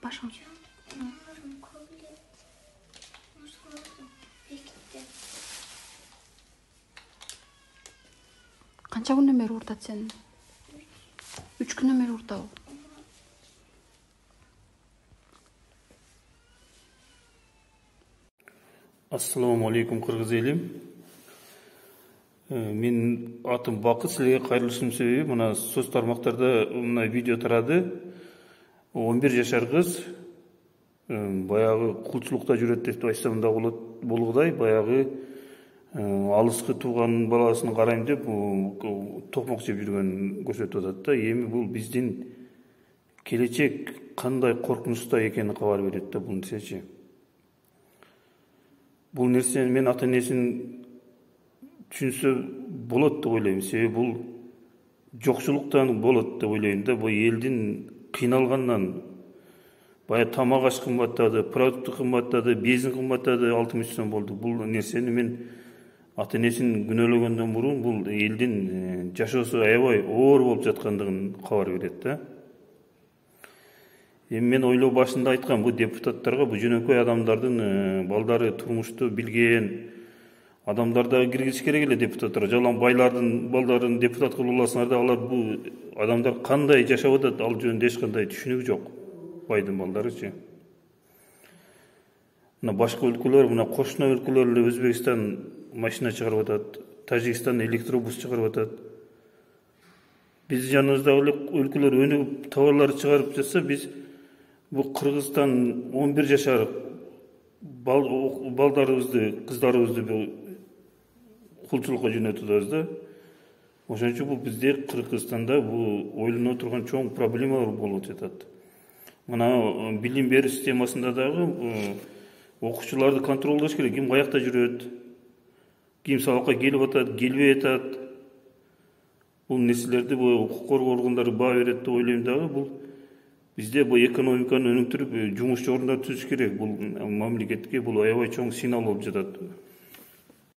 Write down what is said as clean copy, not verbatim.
Башың. Қанша күннен бері ұртады сені? 3 күннен бері ұртады. Ассаламу алейкум, қырғыз елім. Мен атым Бақыт, сілерге қайырлышым себебі, мына соц тармақтарда мына видео тарады. 11 жашар қыз баяғы құлшылықта жүреді деп айтсам да болғыдай, баяғы алысқы туған баласын қарайым деп тоқмақ жеп жүргенін көрсетіп жатады да. Эми бұл біздің келечек қандай қорқынышта екені хабар береді да бұл нерсечи. Бұл нерсені мен ата-енесін түсінсе болады деп ойлаймын. Себебі бұл жоқшылықтан болады деп ойлаймын да. Бұл елдің қиналғаннан бая тамақ аш қымбаттады, продукты қымбаттады, бензин қымбаттады, 60 сом болды. Бұл нерсені мен ата-енесін күнөөлөгөндөн мурун бұл елдің жашоосу аябай оор болып жатқандығын хабар береді да. Мен ойлоо башында айткам, бұл депутаттарға, бұл жөнөкөй адамдардын балдары турмушту билген адамдарды киргизиш керек эле депутаттар. Жалаң байлардын балдарын депутат кылып аласыңар да, алар бұл адамдар кандай жашап атат, ал жөнүндө эч кандай түшүнүк жок. Байдын балдарычы. Мына башка өлкөлөр, мына кошуна өлкөлөр эле Өзбекстан машина чыгарып атат, Тажикстан электробус чыгарып атат. Биз жаныбыздагы өлкөлөр өнүгүп товарлар чыгарып жатса, біз бұл Кыргызстан 11 жашар балдарыбызды, кыздарыбызды бұл кулчулукка жөнөтөбүз да. Ошон үчүн бұл бизде Кыргызстанда бұл ойлоно турган чоң проблемалар болуп жатат. Мына билим берүү системасында дагы окуучуларды контролдош керек. Ким каякта жүрөт, ким сабакка келип атат, келбей атат. Бул нерселерди укук коргоо органдары баа берет деп ойлойм дагы. Бул бизде бұл экономиканы өнүктүрүп, жумуш орундар түзүш керек. Бул мамлекетке бул аябай чоң сыйнал болуп жатат.